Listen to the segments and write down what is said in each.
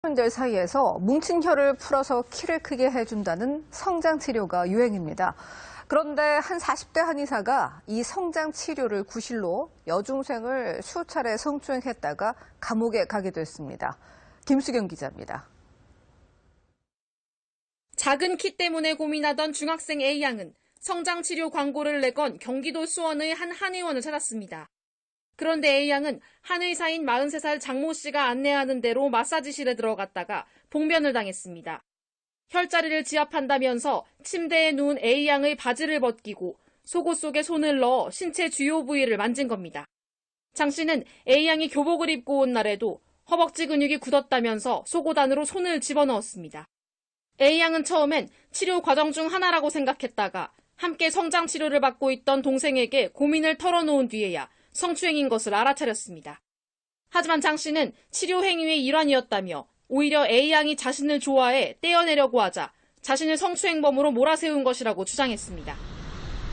청소년들 사이에서 뭉친 혀를 풀어서 키를 크게 해준다는 성장 치료가 유행입니다. 그런데 한 40대 한의사가 이 성장 치료를 구실로 여중생을 수차례 성추행했다가 감옥에 가게 됐습니다. 김수경 기자입니다. 작은 키 때문에 고민하던 중학생 A양은 성장 치료 광고를 내건 경기도 수원의 한 한의원을 찾았습니다. 그런데 A양은 한의사인 43살 장모 씨가 안내하는 대로 마사지실에 들어갔다가 봉변을 당했습니다. 혈자리를 지압한다면서 침대에 누운 A양의 바지를 벗기고 속옷 속에 손을 넣어 신체 주요 부위를 만진 겁니다. 장 씨는 A양이 교복을 입고 온 날에도 허벅지 근육이 굳었다면서 속옷 안으로 손을 집어넣었습니다. A양은 처음엔 치료 과정 중 하나라고 생각했다가 함께 성장 치료를 받고 있던 동생에게 고민을 털어놓은 뒤에야 성추행인 것을 알아차렸습니다. 하지만 장 씨는 치료 행위의 일환이었다며 오히려 A양이 자신을 좋아해 떼어내려고 하자 자신을 성추행범으로 몰아세운 것이라고 주장했습니다.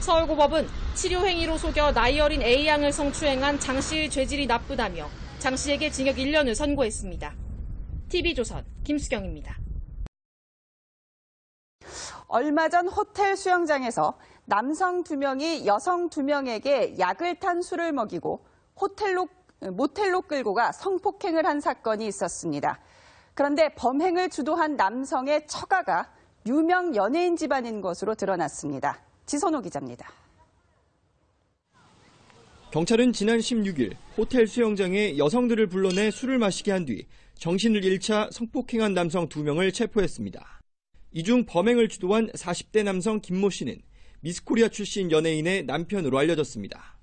서울고법은 치료 행위로 속여 나이 어린 A양을 성추행한 장 씨의 죄질이 나쁘다며 장 씨에게 징역 1년을 선고했습니다. TV조선 김수경입니다. 얼마 전 호텔 수영장에서 남성 2명이 여성 2명에게 약을 탄 술을 먹이고 모텔로 끌고 가 성폭행을 한 사건이 있었습니다. 그런데 범행을 주도한 남성의 처가가 유명 연예인 집안인 것으로 드러났습니다. 지선호 기자입니다. 경찰은 지난 16일 호텔 수영장에 여성들을 불러내 술을 마시게 한 뒤 정신을 잃자 성폭행한 남성 2명을 체포했습니다. 이 중 범행을 주도한 40대 남성 김모 씨는 미스코리아 출신 연예인의 남편으로 알려졌습니다.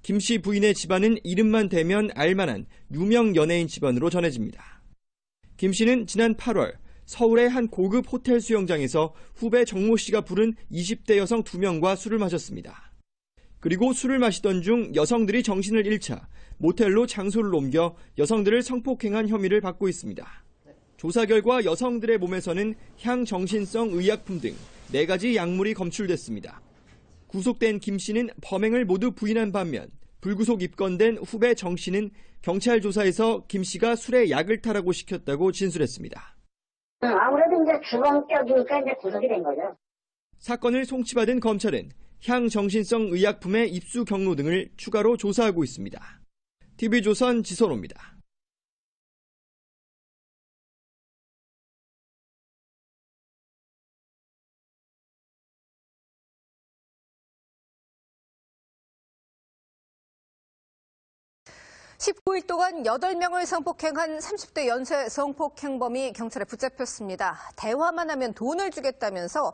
김 씨 부인의 집안은 이름만 대면 알만한 유명 연예인 집안으로 전해집니다. 김 씨는 지난 8월 서울의 한 고급 호텔 수영장에서 후배 정모 씨가 부른 20대 여성 2명과 술을 마셨습니다. 그리고 술을 마시던 중 여성들이 정신을 잃자 모텔로 장소를 옮겨 여성들을 성폭행한 혐의를 받고 있습니다. 조사 결과 여성들의 몸에서는 향정신성 의약품 등 4가지 약물이 검출됐습니다. 구속된 김 씨는 범행을 모두 부인한 반면 불구속 입건된 후배 정 씨는 경찰 조사에서 김 씨가 술에 약을 타라고 시켰다고 진술했습니다. 아무래도 이제 주범격이니까 이제 구속이 된 거죠. 사건을 송치받은 검찰은 향정신성 의약품의 입수 경로 등을 추가로 조사하고 있습니다. TV조선 지선호입니다. (19일) 동안 8명을 성폭행한 30대 연쇄 성폭행범이 경찰에 붙잡혔습니다. 대화만 하면 돈을 주겠다면서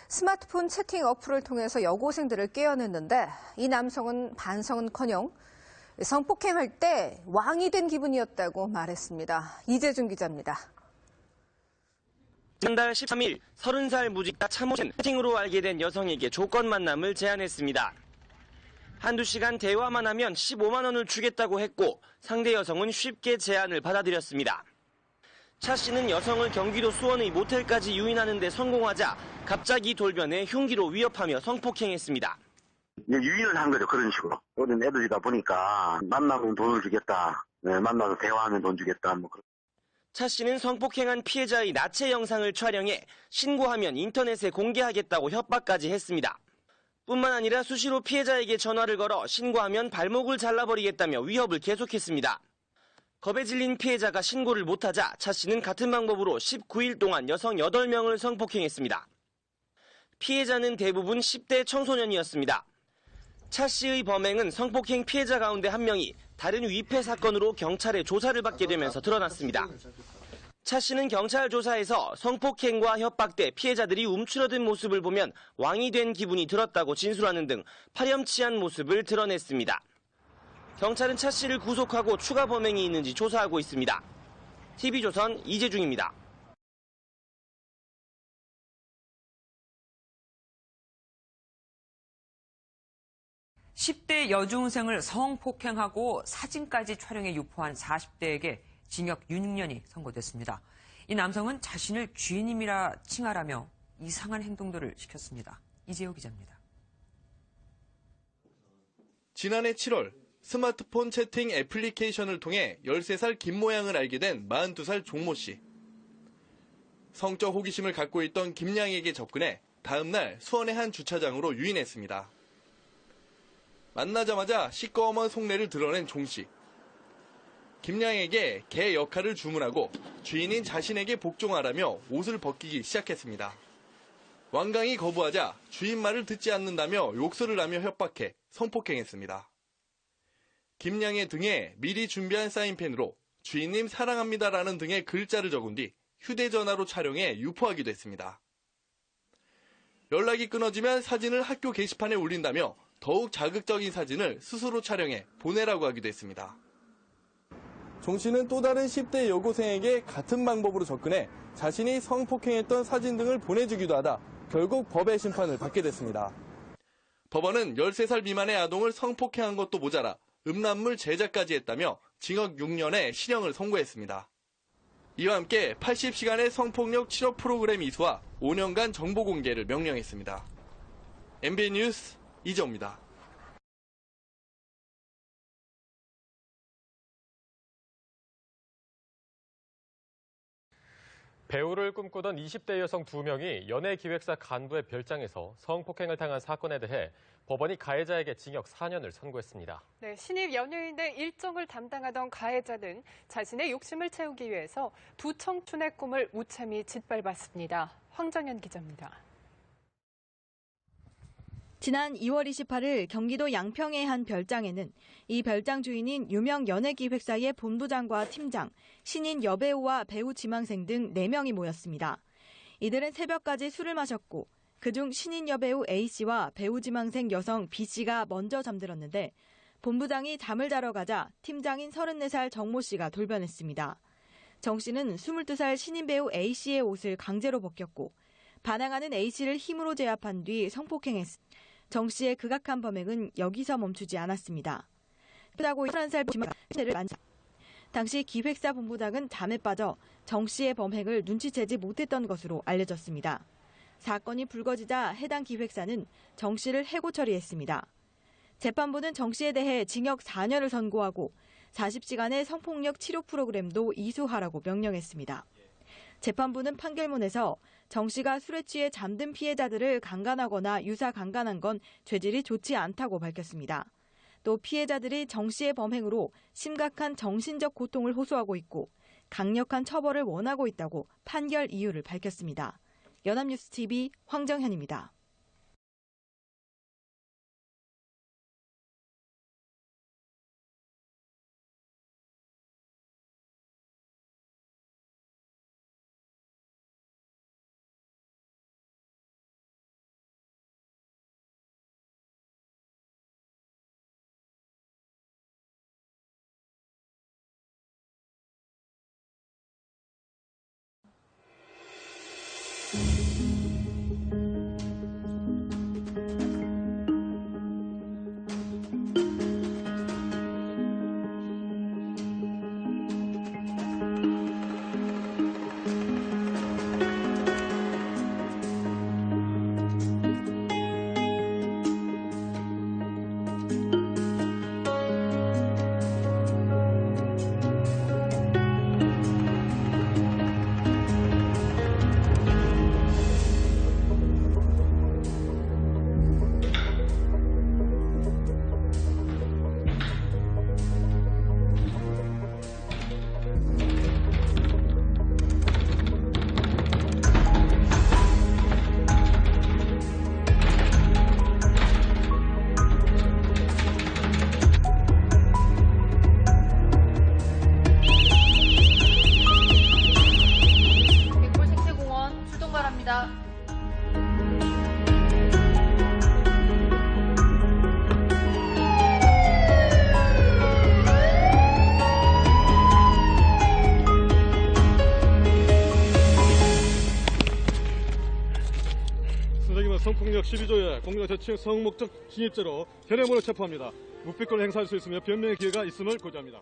스마트폰 채팅 어플을 통해서 여고생들을 깨어냈는데 이 남성은 반성은커녕 성폭행할 때 왕이 된 기분이었다고 말했습니다. 이재준 기자입니다. 지난달 13일 30살 무직자 차모 씨는 채팅으로 알게 된 여성에게 조건 만남을 제안했습니다. 한두 시간 대화만 하면 15만 원을 주겠다고 했고 상대 여성은 쉽게 제안을 받아들였습니다. 차 씨는 여성을 경기도 수원의 모텔까지 유인하는 데 성공하자 갑자기 돌변해 흉기로 위협하며 성폭행했습니다. 유인을 한 거죠. 그런 식으로. 어린 애들이다 보니까 만나면 돈을 주겠다. 만나서 대화하면 돈 주겠다. 차 씨는 성폭행한 피해자의 나체 영상을 촬영해 신고하면 인터넷에 공개하겠다고 협박까지 했습니다. 뿐만 아니라 수시로 피해자에게 전화를 걸어 신고하면 발목을 잘라버리겠다며 위협을 계속했습니다. 겁에 질린 피해자가 신고를 못하자 차 씨는 같은 방법으로 19일 동안 여성 8명을 성폭행했습니다. 피해자는 대부분 10대 청소년이었습니다. 차 씨의 범행은 성폭행 피해자 가운데 한 명이 다른 위패 사건으로 경찰의 조사를 받게 되면서 드러났습니다. 차 씨는 경찰 조사에서 성폭행과 협박 때 피해자들이 움츠러든 모습을 보면 왕이 된 기분이 들었다고 진술하는 등 파렴치한 모습을 드러냈습니다. 경찰은 차 씨를 구속하고 추가 범행이 있는지 조사하고 있습니다. TV조선 이재중입니다. 10대 여중생을 성폭행하고 사진까지 촬영해 유포한 40대에게 징역 6년이 선고됐습니다. 이 남성은 자신을 쥐님이라 칭하라며 이상한 행동들을 시켰습니다. 이재호 기자입니다. 지난해 7월 스마트폰 채팅 애플리케이션을 통해 13살 김모양을 알게 된 42살 종모 씨. 성적 호기심을 갖고 있던 김양에게 접근해 다음 날 수원의 한 주차장으로 유인했습니다. 만나자마자 시꺼먼 속내를 드러낸 종 씨. 김양에게 개 역할을 주문하고 주인인 자신에게 복종하라며 옷을 벗기기 시작했습니다. 완강히 거부하자 주인 말을 듣지 않는다며 욕설을 하며 협박해 성폭행했습니다. 김양의 등에 미리 준비한 사인펜으로 주인님 사랑합니다라는 등의 글자를 적은 뒤 휴대전화로 촬영해 유포하기도 했습니다. 연락이 끊어지면 사진을 학교 게시판에 올린다며 더욱 자극적인 사진을 스스로 촬영해 보내라고 하기도 했습니다. 종 씨는 또 다른 10대 여고생에게 같은 방법으로 접근해 자신이 성폭행했던 사진 등을 보내주기도 하다 결국 법의 심판을 받게 됐습니다. 법원은 13살 미만의 아동을 성폭행한 것도 모자라 음란물 제작까지 했다며 징역 6년의 실형을 선고했습니다. 이와 함께 80시간의 성폭력 치료 프로그램 이수와 5년간 정보 공개를 명령했습니다. MBN 뉴스 이정입니다. 배우를 꿈꾸던 20대 여성 2명이 연예기획사 간부의 별장에서 성폭행을 당한 사건에 대해 법원이 가해자에게 징역 4년을 선고했습니다. 네, 신입 연예인의 일정을 담당하던 가해자는 자신의 욕심을 채우기 위해서 두 청춘의 꿈을 무참히 짓밟았습니다. 황정현 기자입니다. 지난 2월 28일 경기도 양평의 한 별장에는 이 별장 주인인 유명 연예기획사의 본부장과 팀장, 신인 여배우와 배우 지망생 등 4명이 모였습니다. 이들은 새벽까지 술을 마셨고 그중 신인 여배우 A씨와 배우 지망생 여성 B씨가 먼저 잠들었는데 본부장이 잠을 자러 가자 팀장인 34살 정모 씨가 돌변했습니다. 정 씨는 22살 신인 배우 A씨의 옷을 강제로 벗겼고 반항하는 A씨를 힘으로 제압한 뒤 성폭행했습니다. 정 씨의 극악한 범행은 여기서 멈추지 않았습니다. 그러고 21살 신혜를 만져. 당시 기획사 본부장은 잠에 빠져 정 씨의 범행을 눈치채지 못했던 것으로 알려졌습니다. 사건이 불거지자 해당 기획사는 정 씨를 해고 처리했습니다. 재판부는 정 씨에 대해 징역 4년을 선고하고 40시간의 성폭력 치료 프로그램도 이수하라고 명령했습니다. 재판부는 판결문에서 정 씨가 술에 취해 잠든 피해자들을 강간하거나 유사 강간한 건 죄질이 좋지 않다고 밝혔습니다. 또 피해자들이 정 씨의 범행으로 심각한 정신적 고통을 호소하고 있고 강력한 처벌을 원하고 있다고 판결 이유를 밝혔습니다. 연합뉴스TV 황정현입니다. 성폭력 12조의 공동대칭 성목적 침입죄로 현행범으로 체포합니다. 묵비권을 행사할 수 있으며 변명의 기회가 있음을 고지합니다.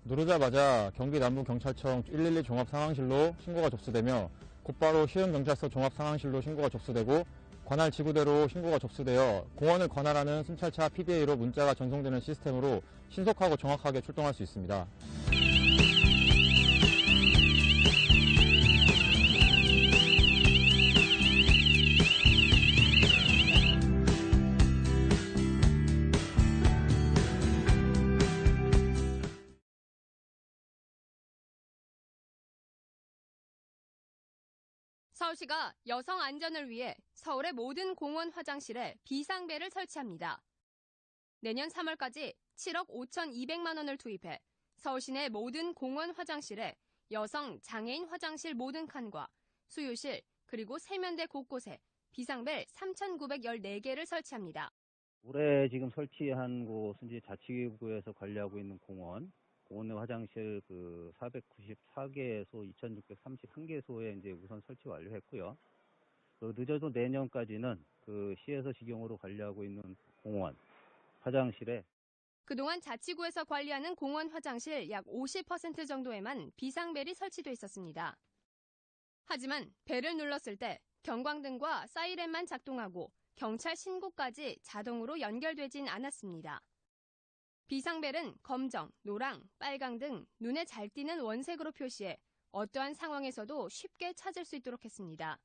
누르자마자 경기 남부경찰청 112 종합상황실로 신고가 접수되며 곧바로 시흥경찰서 종합상황실로 신고가 접수되고 관할 지구대로 신고가 접수되어 공원을 관할하는 순찰차 PDA로 문자가 전송되는 시스템으로 신속하고 정확하게 출동할 수 있습니다. 서울시가 여성 안전을 위해 서울의 모든 공원 화장실에 비상벨을 설치합니다. 내년 3월까지 7억 5,200만 원을 투입해 서울 시내 모든 공원 화장실에 여성 장애인 화장실 모든 칸과 수유실 그리고 세면대 곳곳에 비상벨 3,914개를 설치합니다. 올해 지금 설치한 곳은 이제 자치구에서 관리하고 있는 공원의 화장실 494개소 2,631개소에 이제 우선 설치 완료했고요. 늦어도 내년까지는 시에서 직영으로 관리하고 있는 공원 화장실에 그동안 자치구에서 관리하는 공원 화장실 약 50% 정도에만 비상벨이 설치돼 있었습니다. 하지만 벨을 눌렀을 때 경광등과 사이렌만 작동하고 경찰 신고까지 자동으로 연결되진 않았습니다. 비상벨은 검정, 노랑, 빨강 등 눈에 잘 띄는 원색으로 표시해 어떠한 상황에서도 쉽게 찾을 수 있도록 했습니다.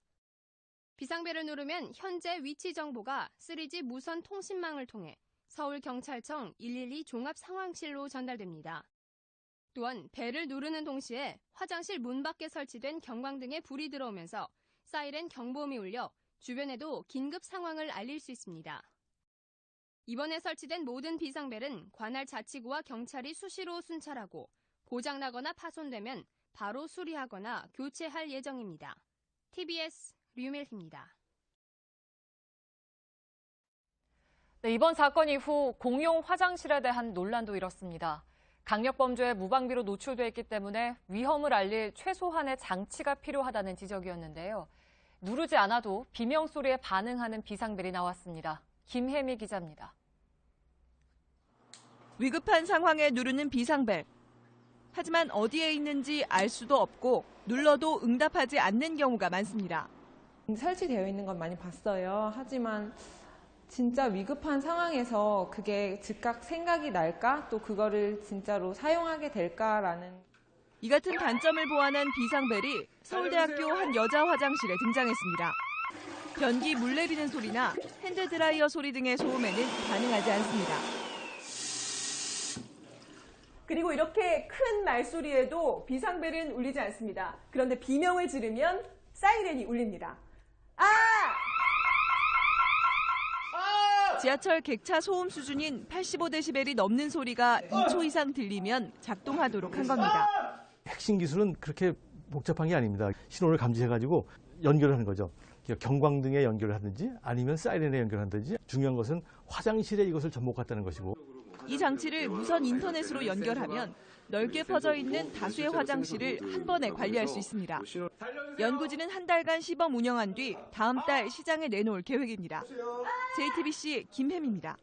비상벨을 누르면 현재 위치 정보가 3G 무선 통신망을 통해 서울경찰청 112 종합상황실로 전달됩니다. 또한 벨을 누르는 동시에 화장실 문 밖에 설치된 경광등에 불이 들어오면서 사이렌 경보음이 울려 주변에도 긴급 상황을 알릴 수 있습니다. 이번에 설치된 모든 비상벨은 관할 자치구와 경찰이 수시로 순찰하고 고장나거나 파손되면 바로 수리하거나 교체할 예정입니다. TBS 류밀희입니다. 네, 이번 사건 이후 공용 화장실에 대한 논란도 일었습니다. 강력범죄에 무방비로 노출돼 있기 때문에 위험을 알릴 최소한의 장치가 필요하다는 지적이었는데요. 누르지 않아도 비명소리에 반응하는 비상벨이 나왔습니다. 김혜미 기자입니다. 위급한 상황에 누르는 비상벨. 하지만 어디에 있는지 알 수도 없고 눌러도 응답하지 않는 경우가 많습니다. 설치되어 있는 건 많이 봤어요. 하지만 진짜 위급한 상황에서 그게 즉각 생각이 날까? 또 그거를 진짜로 사용하게 될까라는. 이 같은 단점을 보완한 비상벨이 서울대학교 한 여자 화장실에 등장했습니다. 변기 물 내리는 소리나 핸드드라이어 소리 등의 소음에는 반응하지 않습니다. 그리고 이렇게 큰 말소리에도 비상벨은 울리지 않습니다. 그런데 비명을 지르면 사이렌이 울립니다. 지하철 객차 소음 수준인 85데시벨이 넘는 소리가 2초 이상 들리면 작동하도록 한 겁니다. 핵심 기술은 그렇게 복잡한 게 아닙니다. 신호를 감지해가지고 연결을 하는 거죠. 경광등에 연결을 하든지 아니면 사이렌에 연결하든지 중요한 것은 화장실에 이것을 접목했다는 것이고. 이 장치를 무선 인터넷으로 연결하면 넓게 퍼져 있는 다수의 화장실을 한 번에 관리할 수 있습니다. 연구진은 한 달간 시범 운영한 뒤 다음 달 시장에 내놓을 계획입니다. JTBC 김혜미입니다.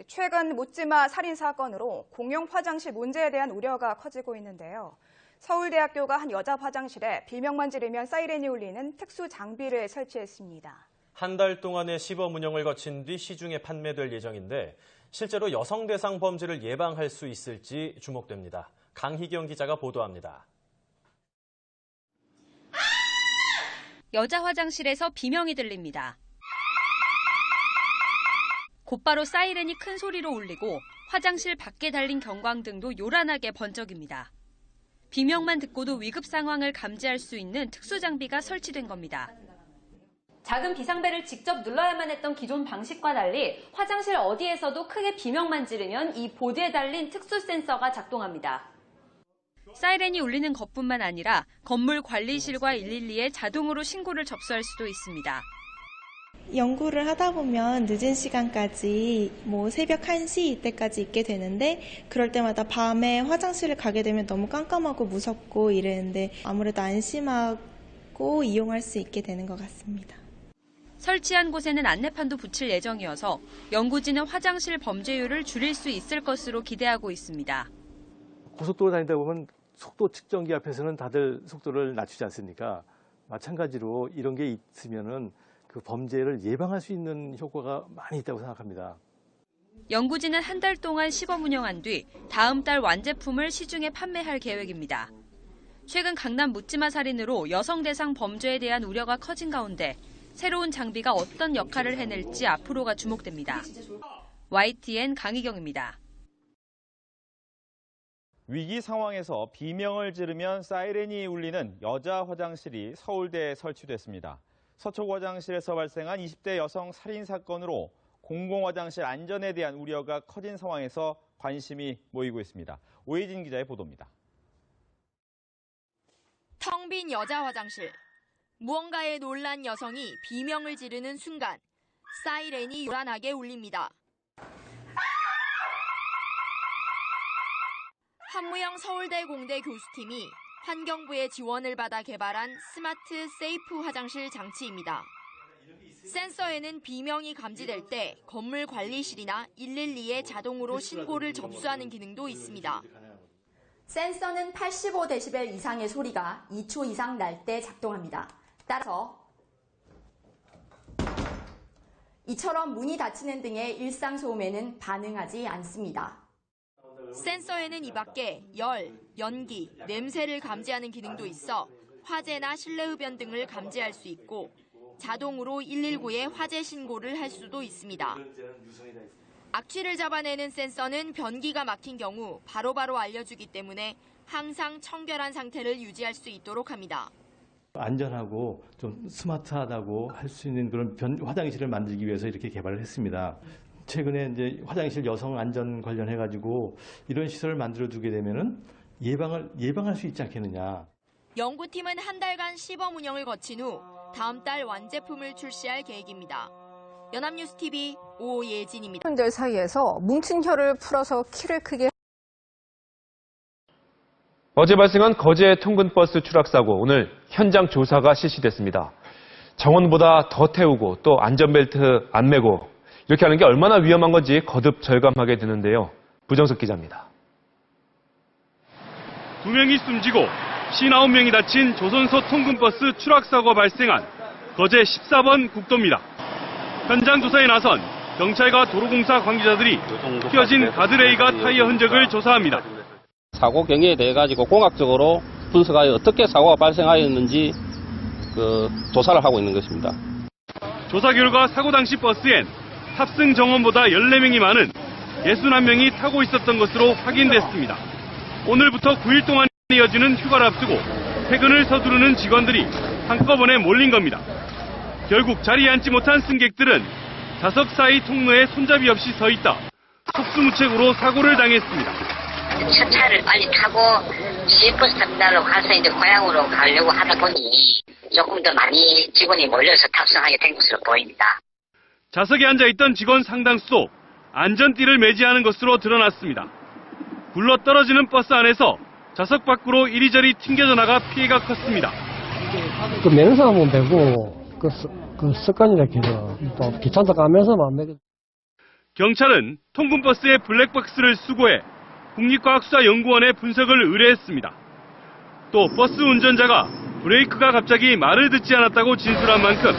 최근 묻지마 살인 사건으로 공용 화장실 문제에 대한 우려가 커지고 있는데요. 서울대학교가 한 여자 화장실에 비명만 지르면 사이렌이 울리는 특수 장비를 설치했습니다. 한 달 동안의 시범 운영을 거친 뒤 시중에 판매될 예정인데 실제로 여성 대상 범죄를 예방할 수 있을지 주목됩니다. 강희경 기자가 보도합니다. 여자 화장실에서 비명이 들립니다. 곧바로 사이렌이 큰 소리로 울리고 화장실 밖에 달린 경광등도 요란하게 번쩍입니다. 비명만 듣고도 위급 상황을 감지할 수 있는 특수 장비가 설치된 겁니다. 작은 비상벨을 직접 눌러야만 했던 기존 방식과 달리 화장실 어디에서도 크게 비명만 지르면 이 보드에 달린 특수 센서가 작동합니다. 사이렌이 울리는 것뿐만 아니라 건물 관리실과 112에 자동으로 신고를 접수할 수도 있습니다. 연구를 하다 보면 늦은 시간까지 새벽 1시 이때까지 있게 되는데 그럴 때마다 밤에 화장실을 가게 되면 너무 깜깜하고 무섭고 이랬는데 아무래도 안심하고 이용할 수 있게 되는 것 같습니다. 설치한 곳에는 안내판도 붙일 예정이어서 연구진은 화장실 범죄율을 줄일 수 있을 것으로 기대하고 있습니다. 고속도로 다니다 보면 속도 측정기 앞에서는 다들 속도를 낮추지 않습니까? 마찬가지로 이런 게 있으면은 그 범죄를 예방할 수 있는 효과가 많이 있다고 생각합니다. 연구진은 한 달 동안 시범 운영한 뒤 다음 달 완제품을 시중에 판매할 계획입니다. 최근 강남 묻지마 살인으로 여성 대상 범죄에 대한 우려가 커진 가운데 새로운 장비가 어떤 역할을 해낼지 앞으로가 주목됩니다. YTN 강희경입니다. 위기 상황에서 비명을 지르면 사이렌이 울리는 여자 화장실이 서울대에 설치됐습니다. 서초 화장실에서 발생한 20대 여성 살인 사건으로 공공화장실 안전에 대한 우려가 커진 상황에서 관심이 모이고 있습니다. 오혜진 기자의 보도입니다. 텅 빈 여자 화장실. 무언가에 놀란 여성이 비명을 지르는 순간 사이렌이 요란하게 울립니다. 한무영 서울대 공대 교수팀이 환경부의 지원을 받아 개발한 스마트 세이프 화장실 장치입니다. 센서에는 비명이 감지될 때 건물 관리실이나 112에 자동으로 신고를 접수하는 기능도 있습니다. 센서는 85데시벨 이상의 소리가 2초 이상 날 때 작동합니다. 따라서 이처럼 문이 닫히는 등의 일상 소음에는 반응하지 않습니다. 센서에는 이 밖에 열, 연기, 냄새를 감지하는 기능도 있어 화재나 실내 흡연 등을 감지할 수 있고 자동으로 119에 화재 신고를 할 수도 있습니다. 악취를 잡아내는 센서는 변기가 막힌 경우 바로바로 알려주기 때문에 항상 청결한 상태를 유지할 수 있도록 합니다. 안전하고 좀 스마트하다고 할 수 있는 그런 화장실을 만들기 위해서 이렇게 개발을 했습니다. 최근에 이제 화장실 여성 안전 관련해가지고 이런 시설을 만들어 두게 되면은 예방할 수 있지 않겠느냐. 연구팀은 한 달간 시범 운영을 거친 후 다음 달 완제품을 출시할 계획입니다. 연합뉴스TV 오예진입니다. 들 사이에서 뭉친 혀를 풀어서 키를 크게. 어제 발생한 거제 통근버스 추락사고 오늘 현장 조사가 실시됐습니다. 정원보다 더 태우고 또 안전벨트 안 매고 이렇게 하는 게 얼마나 위험한 건지 거듭 절감하게 되는데요. 부정석 기자입니다. 2명이 숨지고 59명이 다친 조선소 통근버스 추락사고가 발생한 거제 14번 국도입니다. 현장 조사에 나선 경찰과 도로공사 관계자들이 휘어진 가드레일과 타이어 흔적을 조사합니다. 사고 경위에 대해 가지고 공학적으로 분석하여 어떻게 사고가 발생하였는지 조사를 하고 있는 것입니다. 조사 결과 사고 당시 버스엔 탑승 정원보다 14명이 많은 61명이 타고 있었던 것으로 확인됐습니다. 오늘부터 9일 동안 이어지는 휴가를 앞두고 퇴근을 서두르는 직원들이 한꺼번에 몰린 겁니다. 결국 자리에 앉지 못한 승객들은 좌석 사이 통로에 손잡이 없이 서 있다 속수무책으로 사고를 당했습니다. 첫 차를 빨리 타고 시외버스 터미널로 가서 이제 고향으로 가려고 하다 보니 조금 더 많이 직원이 몰려서 탑승하게 된 것으로 보입니다. 좌석에 앉아있던 직원 상당수도 안전띠를 매지하는 것으로 드러났습니다. 굴러 떨어지는 버스 안에서 좌석 밖으로 이리저리 튕겨져 나가 피해가 컸습니다. 매는 사람은 되고 그 습관이라 해서 또 귀찮다 가면서만 안 매게. 경찰은 통근버스의 블랙박스를 수거해 국립과학수사연구원에 분석을 의뢰했습니다. 또 버스 운전자가 브레이크가 갑자기 말을 듣지 않았다고 진술한 만큼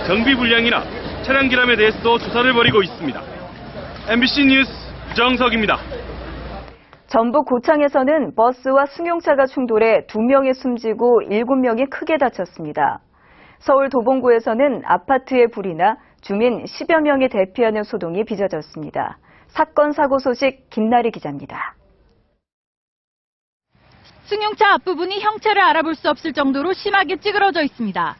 정비 불량이나 차량 기람에 대해서도 조사를 벌이고 있습니다. MBC 뉴스 정석입니다. 전북 고창에서는 버스와 승용차가 충돌해 2명이 숨지고 7명이 크게 다쳤습니다. 서울 도봉구에서는 아파트에 불이 나 주민 10여 명이 대피하는 소동이 빚어졌습니다. 사건 사고 소식 김나리 기자입니다. 승용차 앞부분이 형체를 알아볼 수 없을 정도로 심하게 찌그러져 있습니다.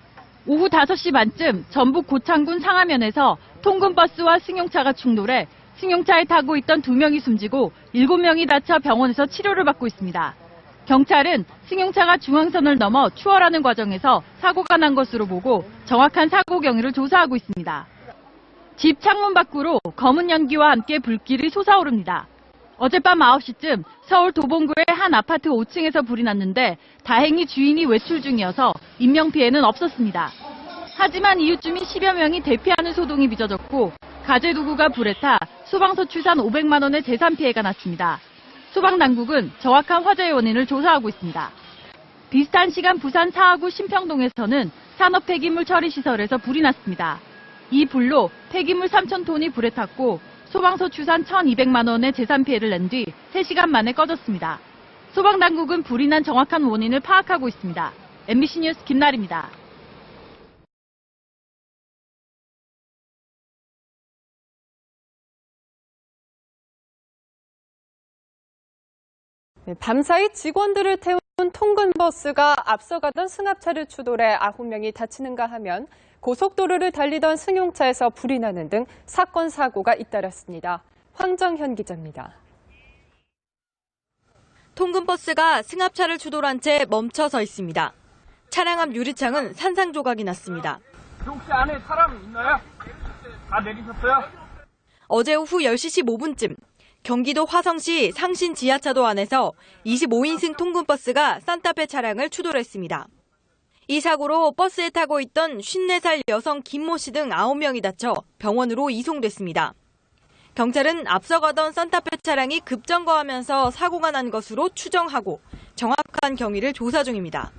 오후 5시 반쯤 전북 고창군 상하면에서 통근버스와 승용차가 충돌해 승용차에 타고 있던 2명이 숨지고 7명이 다쳐 병원에서 치료를 받고 있습니다. 경찰은 승용차가 중앙선을 넘어 추월하는 과정에서 사고가 난 것으로 보고 정확한 사고 경위를 조사하고 있습니다. 집 창문 밖으로 검은 연기와 함께 불길이 솟아오릅니다. 어젯밤 9시쯤 서울 도봉구의 한 아파트 5층에서 불이 났는데 다행히 주인이 외출 중이어서 인명피해는 없었습니다. 하지만 이웃 주민 10여 명이 대피하는 소동이 빚어졌고 가재도구가 불에 타 소방서 추산 500만 원의 재산 피해가 났습니다. 소방당국은 정확한 화재 원인을 조사하고 있습니다. 비슷한 시간 부산 사하구 신평동에서는 산업 폐기물 처리 시설에서 불이 났습니다. 이 불로 폐기물 3,000톤이 불에 탔고 소방서 추산 1,200만 원의 재산 피해를 낸 뒤 3시간 만에 꺼졌습니다. 소방당국은 불이 난 정확한 원인을 파악하고 있습니다. MBC 뉴스 김나리입니다. 밤사이 직원들을 태운 통근버스가 앞서가던 승합차를 추돌해 9명이 다치는가 하면 고속도로를 달리던 승용차에서 불이 나는 등 사건 사고가 잇따랐습니다. 황정현 기자입니다. 통근버스가 승합차를 추돌한 채 멈춰 서 있습니다. 차량 앞 유리창은 산산조각이 났습니다. 혹시 안에 사람 있나요? 다 내리셨어요? 어제 오후 10시 15분쯤 경기도 화성시 상신 지하차도 안에서 25인승 통근버스가 산타페 차량을 추돌했습니다. 이 사고로 버스에 타고 있던 54살 여성 김모 씨 등 9명이 다쳐 병원으로 이송됐습니다. 경찰은 앞서가던 산타페 차량이 급정거하면서 사고가 난 것으로 추정하고 정확한 경위를 조사 중입니다.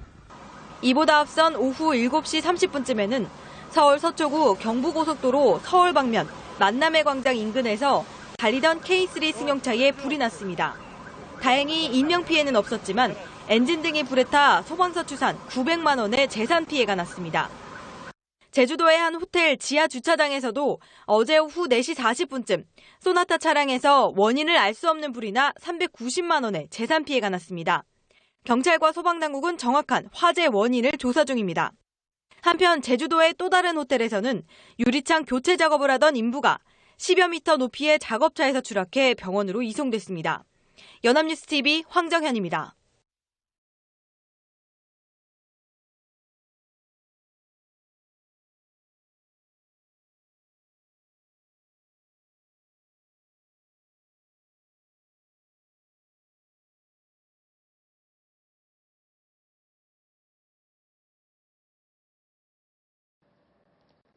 이보다 앞선 오후 7시 30분쯤에는 서울 서초구 경부고속도로 서울 방면 만남의 광장 인근에서 달리던 K3 승용차에 불이 났습니다. 다행히 인명피해는 없었지만 엔진 등이 불에 타 소방서 추산 900만 원의 재산 피해가 났습니다. 제주도의 한 호텔 지하 주차장에서도 어제 오후 4시 40분쯤 소나타 차량에서 원인을 알 수 없는 불이 나 390만 원의 재산 피해가 났습니다. 경찰과 소방당국은 정확한 화재 원인을 조사 중입니다. 한편 제주도의 또 다른 호텔에서는 유리창 교체 작업을 하던 인부가 10여 미터 높이의 작업차에서 추락해 병원으로 이송됐습니다. 연합뉴스TV 황정현입니다.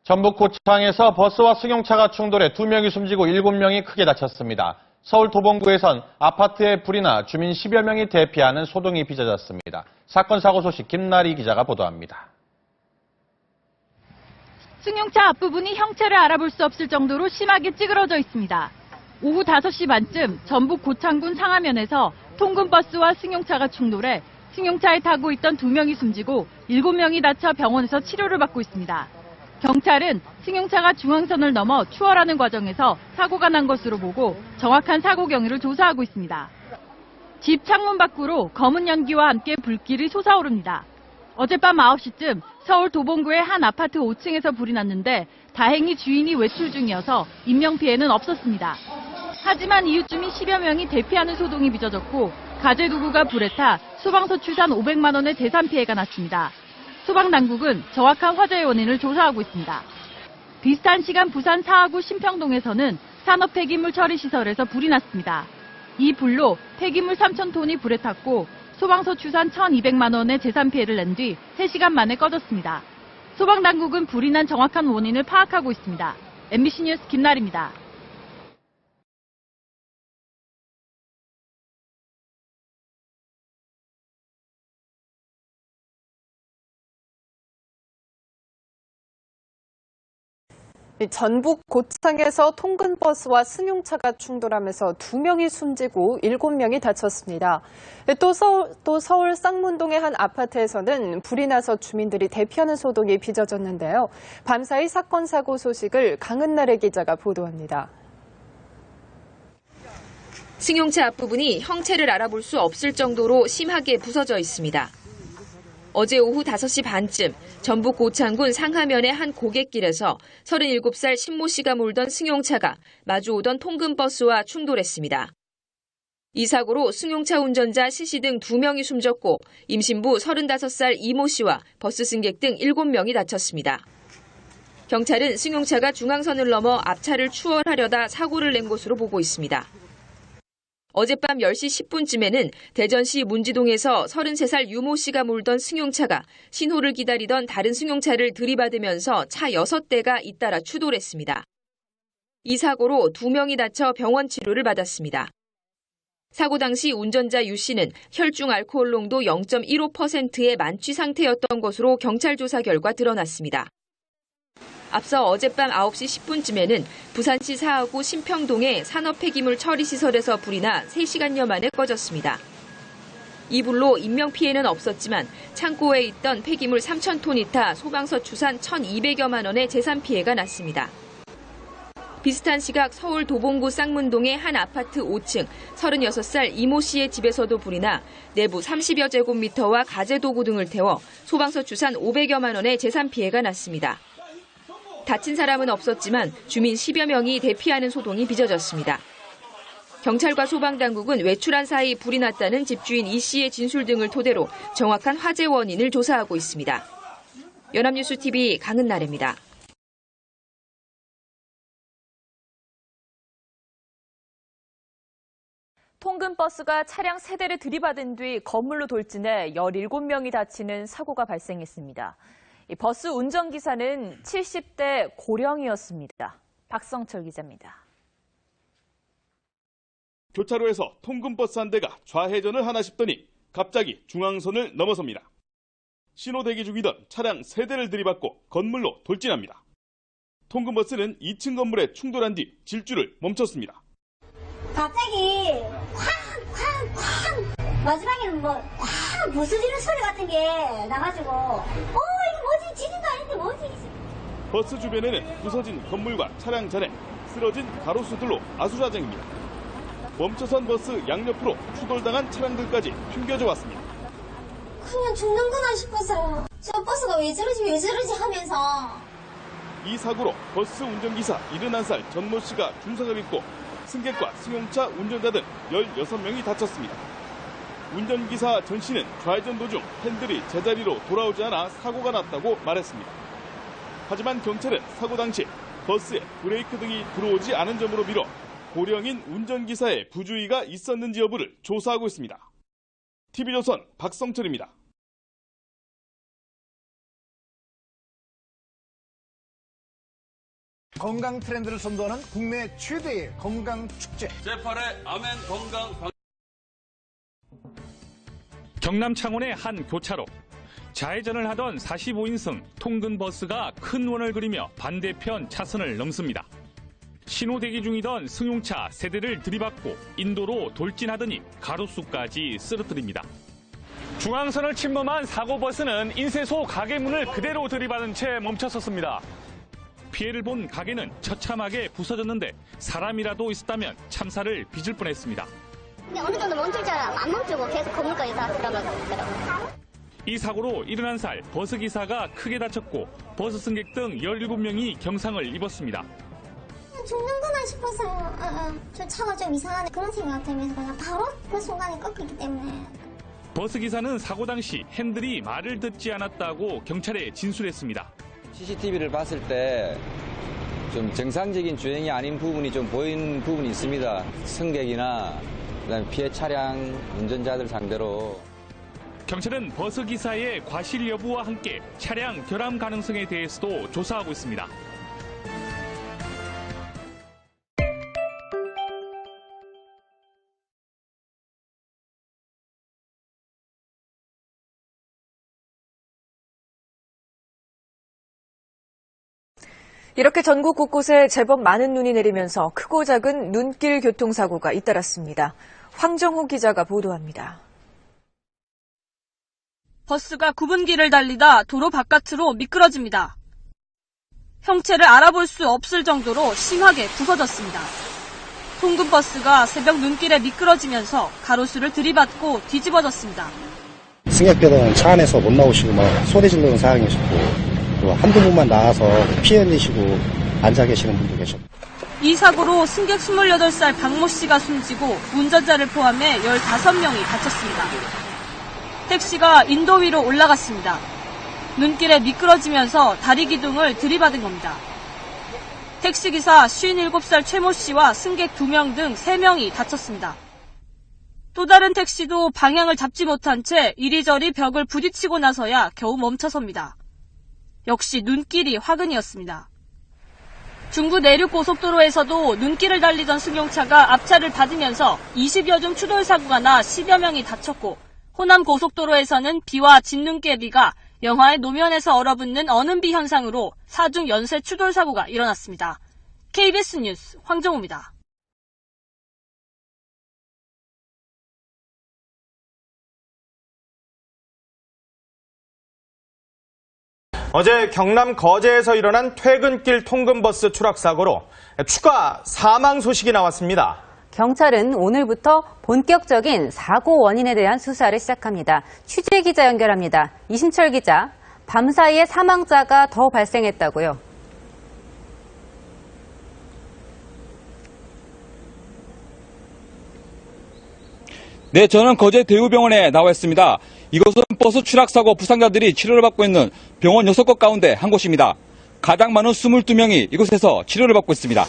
전북 고창에서 버스와 승용차가 충돌해 2명이 숨지고 7명이 크게 다쳤습니다. 서울 도봉구에선 아파트에 불이 나 주민 10여 명이 대피하는 소동이 빚어졌습니다. 사건 사고 소식 김나리 기자가 보도합니다. 승용차 앞부분이 형체를 알아볼 수 없을 정도로 심하게 찌그러져 있습니다. 오후 5시 반쯤 전북 고창군 상하면에서 통근버스와 승용차가 충돌해 승용차에 타고 있던 2명이 숨지고 7명이 다쳐 병원에서 치료를 받고 있습니다. 경찰은 승용차가 중앙선을 넘어 추월하는 과정에서 사고가 난 것으로 보고 정확한 사고 경위를 조사하고 있습니다. 집 창문 밖으로 검은 연기와 함께 불길이 솟아오릅니다. 어젯밤 9시쯤 서울 도봉구의 한 아파트 5층에서 불이 났는데 다행히 주인이 외출 중이어서 인명피해는 없었습니다. 하지만 이웃 주민 10여 명이 대피하는 소동이 빚어졌고 가재도구가 불에 타 소방서 추산 500만 원의 재산 피해가 났습니다. 소방당국은 정확한 화재의 원인을 조사하고 있습니다. 비슷한 시간 부산 사하구 신평동에서는 산업폐기물 처리시설에서 불이 났습니다. 이 불로 폐기물 3,000톤이 불에 탔고 소방서 추산 1,200만 원의 재산 피해를 낸 뒤 3시간 만에 꺼졌습니다. 소방당국은 불이 난 정확한 원인을 파악하고 있습니다. MBC 뉴스 김나리입니다. 전북 고창에서 통근버스와 승용차가 충돌하면서 2명이 숨지고 7명이 다쳤습니다. 또 서울 쌍문동의 한 아파트에서는 불이 나서 주민들이 대피하는 소동이 빚어졌는데요. 밤사이 사건 사고 소식을 강은나래 기자가 보도합니다. 승용차 앞부분이 형체를 알아볼 수 없을 정도로 심하게 부서져 있습니다. 어제 오후 5시 반쯤 전북 고창군 상하면의 한 고갯길에서 37살 신모 씨가 몰던 승용차가 마주오던 통근버스와 충돌했습니다. 이 사고로 승용차 운전자 시 씨 등 2명이 숨졌고 임신부 35살 이모 씨와 버스 승객 등 7명이 다쳤습니다. 경찰은 승용차가 중앙선을 넘어 앞차를 추월하려다 사고를 낸 것으로 보고 있습니다. 어젯밤 10시 10분쯤에는 대전시 문지동에서 33살 유모 씨가 몰던 승용차가 신호를 기다리던 다른 승용차를 들이받으면서 차 6대가 잇따라 추돌했습니다. 이 사고로 2명이 다쳐 병원 치료를 받았습니다. 사고 당시 운전자 유 씨는 혈중 알코올 농도 0.15%의 만취 상태였던 것으로 경찰 조사 결과 드러났습니다. 앞서 어젯밤 9시 10분쯤에는 부산시 사하구 신평동의 산업폐기물 처리시설에서 불이 나 3시간여 만에 꺼졌습니다. 이 불로 인명피해는 없었지만 창고에 있던 폐기물 3,000톤이 타 소방서 추산 1,200여만 원의 재산 피해가 났습니다. 비슷한 시각 서울 도봉구 쌍문동의 한 아파트 5층 36살 이모 씨의 집에서도 불이 나 내부 30여 제곱미터와 가재도구 등을 태워 소방서 추산 500여만 원의 재산 피해가 났습니다. 다친 사람은 없었지만 주민 10여 명이 대피하는 소동이 빚어졌습니다. 경찰과 소방당국은 외출한 사이 불이 났다는 집주인 이 씨의 진술 등을 토대로 정확한 화재 원인을 조사하고 있습니다. 연합뉴스TV 강은나래입니다. 통근버스가 차량 3대를 들이받은 뒤 건물로 돌진해 17명이 다치는 사고가 발생했습니다. 이 버스 운전기사는 70대 고령이었습니다. 박성철 기자입니다. 교차로에서 통근버스 한 대가 좌회전을 하나 싶더니 갑자기 중앙선을 넘어섭니다. 신호 대기 중이던 차량 3대를 들이받고 건물로 돌진합니다. 통근버스는 2층 건물에 충돌한 뒤 질주를 멈췄습니다. 갑자기 쾅! 마지막에는 부서지는 소리 같은 게 나가지고 이게 뭐지? 지진도 아닌데 뭐지? 버스 주변에는 부서진 건물과 차량 잔해 쓰러진 가로수들로 아수라장입니다. 멈춰선 버스 양옆으로 추돌당한 차량들까지 튕겨져 왔습니다. 그냥 죽는구나 싶었어요. 저 버스가 왜 저러지 하면서. 이 사고로 버스 운전기사 71살 전모 씨가 중상을 입고 승객과 승용차 운전자 등 16명이 다쳤습니다. 운전기사 전 씨는 좌회전 도중 핸들이 제자리로 돌아오지 않아 사고가 났다고 말했습니다. 하지만 경찰은 사고 당시 버스에 브레이크 등이 들어오지 않은 점으로 미뤄 고령인 운전기사의 부주의가 있었는지 여부를 조사하고 있습니다. TV조선 박성철입니다. 건강 트렌드를 선도하는 국내 최대의 건강 축제. 제8회 아멘 건강 경남 창원의 한 교차로. 좌회전을 하던 45인승 통근버스가 큰 원을 그리며 반대편 차선을 넘습니다. 신호 대기 중이던 승용차 3대를 들이받고 인도로 돌진하더니 가로수까지 쓰러뜨립니다. 중앙선을 침범한 사고버스는 인쇄소 가게 문을 그대로 들이받은 채 멈춰섰습니다. 피해를 본 가게는 처참하게 부서졌는데 사람이라도 있었다면 참사를 빚을 뻔했습니다. 근데 어느 정도 멈출 줄 알아. 안 멈추고 계속 건물까지 다 들어가더라고요. 이 사고로 71살 버스기사가 크게 다쳤고 버스 승객 등 17명이 경상을 입었습니다. 죽는구나 싶었어요. 저 차가 좀 이상하네 그런 생각 들면서 그냥 바로 그 순간에 꺾였기 때문에. 버스기사는 사고 당시 핸들이 말을 듣지 않았다고 경찰에 진술했습니다. CCTV를 봤을 때 좀 정상적인 주행이 아닌 부분이 좀 보이는 부분이 있습니다. 승객이나 그다음에 피해 차량 운전자들 상대로. 경찰은 버스기사의 과실 여부와 함께 차량 결함 가능성에 대해서도 조사하고 있습니다. 이렇게 전국 곳곳에 제법 많은 눈이 내리면서 크고 작은 눈길 교통사고가 잇따랐습니다. 황정호 기자가 보도합니다. 버스가 구분기를 달리다 도로 바깥으로 미끄러집니다. 형체를 알아볼 수 없을 정도로 심하게 부서졌습니다. 통근버스가 새벽 눈길에 미끄러지면서 가로수를 들이받고 뒤집어졌습니다. 승객들은 차 안에서 못 나오시고 소리 지르는 상황이셨고 또 한두 분만 나와서 피해 내시고 앉아 계시는 분도 계셨고. 이 사고로 승객 28살 박모 씨가 숨지고 운전자를 포함해 15명이 다쳤습니다. 택시가 인도 위로 올라갔습니다. 눈길에 미끄러지면서 다리 기둥을 들이받은 겁니다. 택시기사 57살 최모 씨와 승객 2명 등 3명이 다쳤습니다. 또 다른 택시도 방향을 잡지 못한 채 이리저리 벽을 부딪히고 나서야 겨우 멈춰섭니다. 역시 눈길이 화근이었습니다. 중부 내륙고속도로에서도 눈길을 달리던 승용차가 앞차를 받으면서 20여 중 추돌 사고가 나 10여 명이 다쳤고 호남고속도로에서는 비와 진눈깨비가 영하의 노면에서 얼어붙는 얼음비 현상으로 4중 연쇄 추돌 사고가 일어났습니다. KBS 뉴스 황정호입니다. 어제 경남 거제에서 일어난 퇴근길 통근버스 추락 사고로 추가 사망 소식이 나왔습니다. 경찰은 오늘부터 본격적인 사고 원인에 대한 수사를 시작합니다. 취재 기자 연결합니다. 이신철 기자, 밤사이에 사망자가 더 발생했다고요? 네, 저는 거제 대우병원에 나와 있습니다. 이곳은 버스 추락사고 부상자들이 치료를 받고 있는 병원 6곳 가운데 한 곳입니다. 가장 많은 22명이 이곳에서 치료를 받고 있습니다.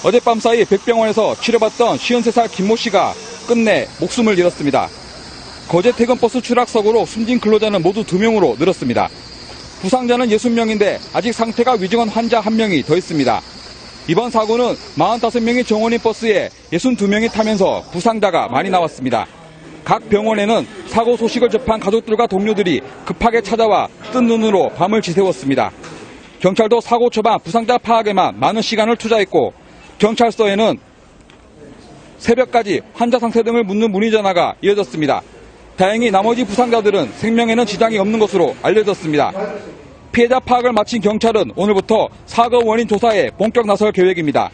어젯밤 사이 백병원에서 치료받던 53살 김모 씨가 끝내 목숨을 잃었습니다. 거제 퇴근 버스 추락사고로 숨진 근로자는 모두 2명으로 늘었습니다. 부상자는 60명인데 아직 상태가 위중한 환자 1명이 더 있습니다. 이번 사고는 45명이 정원인 버스에 62명이 타면서 부상자가 많이 나왔습니다. 각 병원에는 사고 소식을 접한 가족들과 동료들이 급하게 찾아와 뜬 눈으로 밤을 지새웠습니다. 경찰도 사고 초반 부상자 파악에만 많은 시간을 투자했고 경찰서에는 새벽까지 환자 상태 등을 묻는 문의 전화가 이어졌습니다. 다행히 나머지 부상자들은 생명에는 지장이 없는 것으로 알려졌습니다. 피해자 파악을 마친 경찰은 오늘부터 사고 원인 조사에 본격 나설 계획입니다.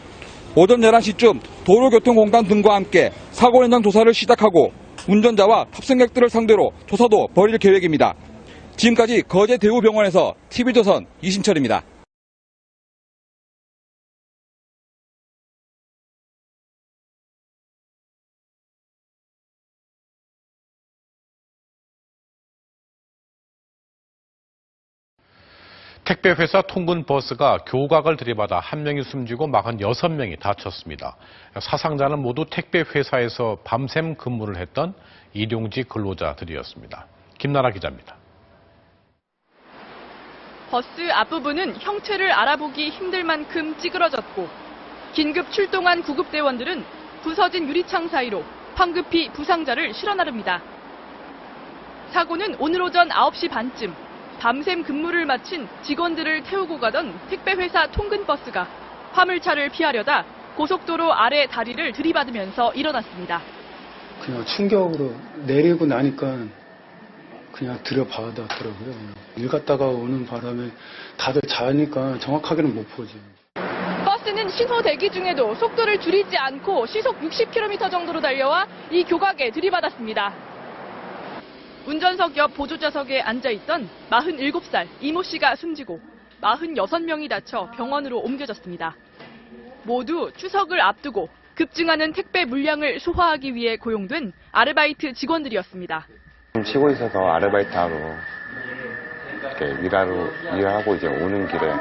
오전 11시쯤 도로교통공단 등과 함께 사고 현장 조사를 시작하고 운전자와 탑승객들을 상대로 조사도 벌일 계획입니다. 지금까지 거제 대우병원에서 TV조선 이신철입니다. 택배회사 통근버스가 교각을 들이받아 1명이 숨지고 46명이 다쳤습니다. 사상자는 모두 택배회사에서 밤샘 근무를 했던 일용직 근로자들이었습니다. 김나라 기자입니다. 버스 앞부분은 형체를 알아보기 힘들 만큼 찌그러졌고 긴급 출동한 구급대원들은 부서진 유리창 사이로 황급히 부상자를 실어 나릅니다. 사고는 오늘 오전 9시 반쯤 밤샘 근무를 마친 직원들을 태우고 가던 택배회사 통근버스가 화물차를 피하려다 고속도로 아래 다리를 들이받으면서 일어났습니다. 그냥 충격으로 내리고 나니까 그냥 들여받았더라고요. 일 갔다가 오는 바람에 다들 자니까 정확하게는 못 보지. 버스는 신호 대기 중에도 속도를 줄이지 않고 시속 60km 정도로 달려와 이 교각에 들이받았습니다. 운전석 옆 보조좌석에 앉아있던 47살 이모 씨가 숨지고 46명이 다쳐 병원으로 옮겨졌습니다. 모두 추석을 앞두고 급증하는 택배 물량을 소화하기 위해 고용된 아르바이트 직원들이었습니다. 쉬고 있어서 아르바이트하러 일하고 이제 오는 길에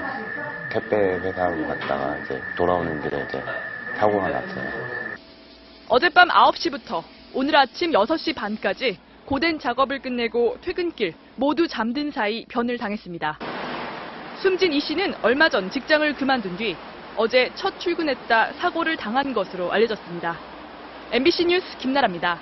택배 회사로 갔다가 이제 돌아오는 길에 이제 사고가 났어요. 어젯밤 9시부터 오늘 아침 6시 반까지 고된 작업을 끝내고 퇴근길 모두 잠든 사이 변을 당했습니다. 숨진 이 씨는 얼마 전 직장을 그만둔 뒤 어제 첫 출근했다 사고를 당한 것으로 알려졌습니다. MBC 뉴스 김나라입니다.